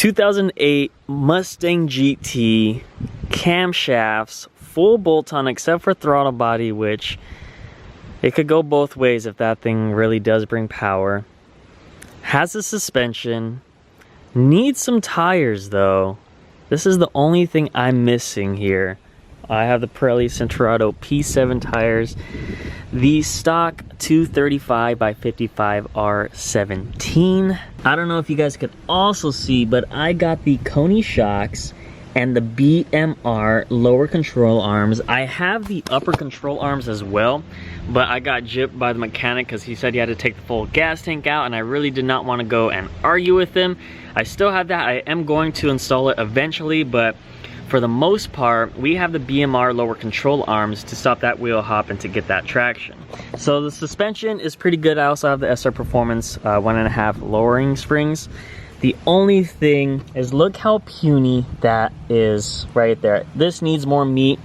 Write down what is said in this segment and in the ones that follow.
2008 Mustang GT, camshafts, full bolt-on except for throttle body, which it could go both ways if that thing really does bring power. Has a suspension, needs some tires though. This is the only thing I'm missing here. I have the Pirelli Centurato P7 tires, the stock 235 by 55 R17. I don't know if you guys could also see, but I got the Coney shocks and the BMR lower control arms. I have the upper control arms as well, but I got gypped by the mechanic because he said he had to take the full gas tank out, and I really did not want to go and argue with him. I still have that. I am going to install it eventually, but for the most part, we have the BMR lower control arms to stop that wheel hop and to get that traction. So the suspension is pretty good. I also have the SR Performance 1.5 lowering springs. The only thing is, look how puny that is right there. This needs more meat.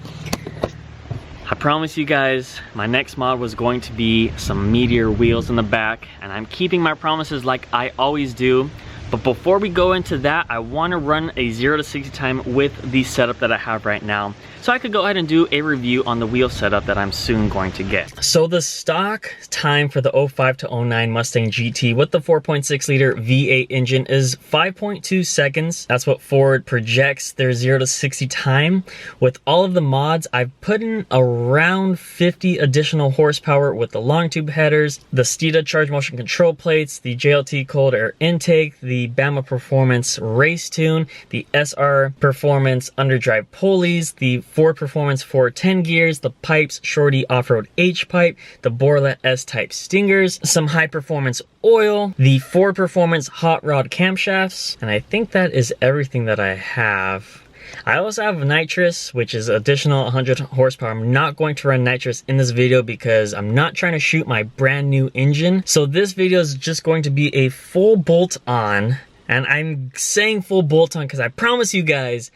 I promise you guys, my next mod was going to be some meteor wheels in the back, and I'm keeping my promises like I always do. But before we go into that, I want to run a 0 to 60 time with the setup that I have right now, so I could go ahead and do a review on the wheel setup that I'm soon going to get. So the stock time for the 05 to 09 Mustang GT with the 4.6 liter V8 engine is 5.2 seconds. That's what Ford projects their 0 to 60 time. With all of the mods, I've put in around 50 additional horsepower with the long tube headers, the Steeda charge motion control plates, the JLT cold air intake, the Bama Performance race tune, the SR Performance Underdrive pulleys, the Ford Performance 410 gears, the Pypes Shorty Off-Road H-pipe, the Borla S-type Stingers, some high performance oil, the Ford Performance hot rod camshafts, and I think that is everything that I have. I also have Nitrous, which is additional 100 horsepower. I'm not going to run Nitrous in this video because I'm not trying to shoot my brand new engine. So this video is just going to be a full bolt on. And I'm saying full bolt on because I promise you guys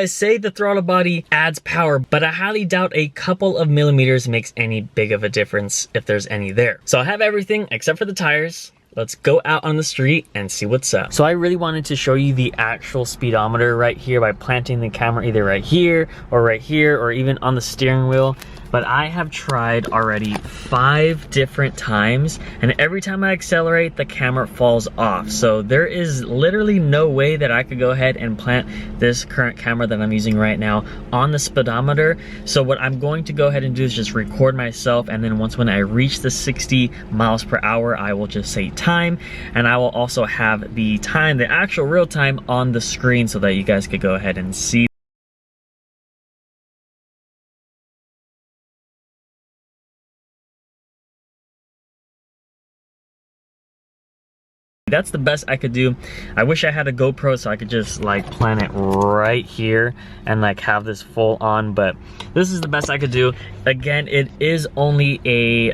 say the throttle body adds power, but I highly doubt a couple of millimeters makes any big of a difference if there's any there. So I have everything except for the tires. Let's go out on the street and see what's up. So I really wanted to show you the actual speedometer right here by planting the camera either right here or even on the steering wheel. But I have tried already 5 different times, and every time I accelerate, the camera falls off. So there is literally no way that I could go ahead and plant this current camera that I'm using right now on the speedometer. So what I'm going to go ahead and do is just record myself, and then when I reach the 60 miles per hour, I will just say time, and I will also have the time, the actual real time, on the screen so that you guys could go ahead and see. That's the best I could do. I wish I had a GoPro so I could just like plant it right here and like have this full on, but this is the best I could do. Again, it is only a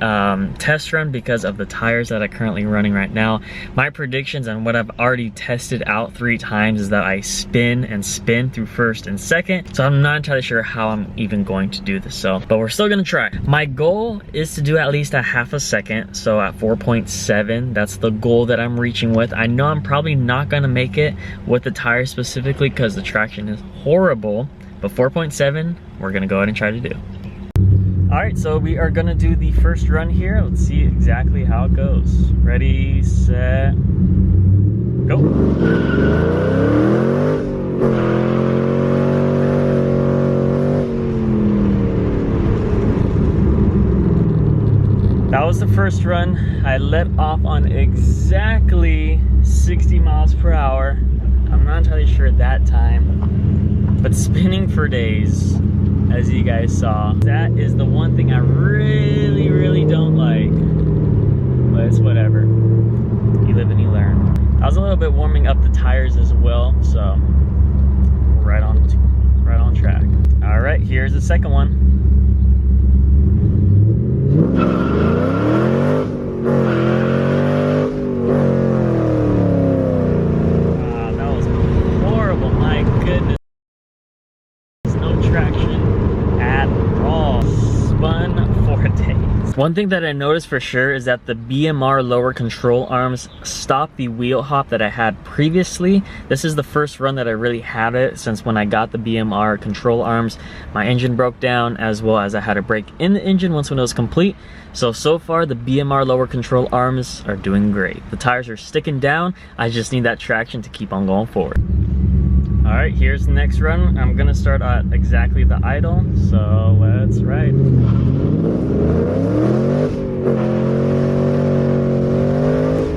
test run because of the tires that I'm currently running right now. My predictions and what I've already tested out 3 times is that I spin and spin through first and second. So I'm not entirely sure how I'm even going to do this. So, but we're still gonna try. My goal is to do at least a half a second. So at 4.7, that's the goal that I'm reaching with. I know I'm probably not gonna make it with the tires specifically because the traction is horrible, but 4.7 we're gonna go ahead and try to do. All right, so we are gonna do the first run here. Let's see exactly how it goes. Ready, set, go. That was the first run. I let off on exactly 60 miles per hour. I'm not entirely sure that time, but spinning for days, as you guys saw. That is the one thing I really don't like, but it's whatever. You live and you learn. I was a little bit warming up the tires as well, so right on track. All right, here's the second one. That was horrible, my goodness. There's no traction at all. Spun for days. One thing that I noticed for sure is that the BMR lower control arms stopped the wheel hop that I had previously. This is the first run that I really had it since when I got the BMR control arms. My engine broke down, as well as I had a break in the engine once when it was complete. So far the BMR lower control arms are doing great. The tires are sticking down. I just need that traction to keep on going forward. All right, here's the next run. I'm gonna start at exactly the idle, so let's ride.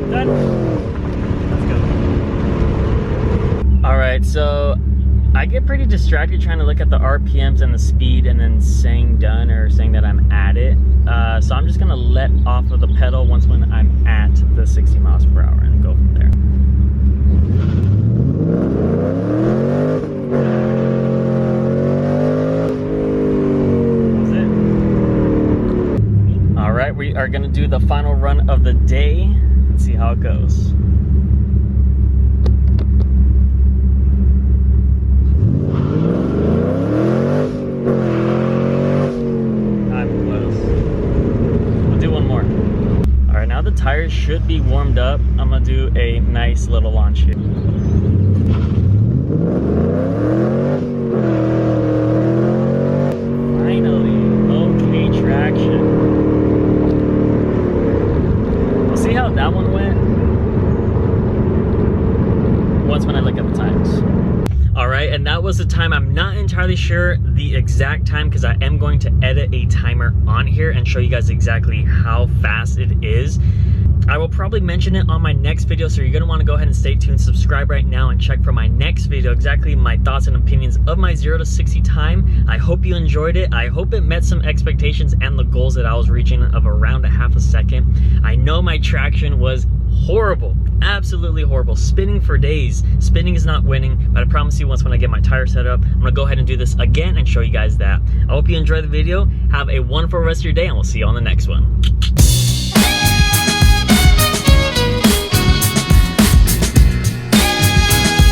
Done. Let's go. All right, so I get pretty distracted trying to look at the RPMs and the speed and then saying done or saying that I'm at it. So I'm just gonna let off of the pedal once when I'm at the 60 miles per hour and go from there. All right, we are gonna do the final run of the day. Let's see how it goes. The tires should be warmed up. I'm gonna do a nice little launch here. Finally, okay traction. We'll see how that one went once when I look at the times. All right, and that was the time. I'm not entirely sure the exact time because I am going to edit a timer on here and show you guys exactly how fast it is. I will probably mention it on my next video, so you're gonna wanna go ahead and stay tuned, subscribe right now, and check for my next video, exactly my thoughts and opinions of my 0 to 60 time. I hope you enjoyed it. I hope it met some expectations and the goals that I was reaching of around a half a second. I know my traction was horrible, absolutely horrible, spinning for days. Spinning is not winning, but I promise you once when I get my tire set up, I'm gonna go ahead and do this again and show you guys that. I hope you enjoyed the video. Have a wonderful rest of your day, and we'll see you on the next one.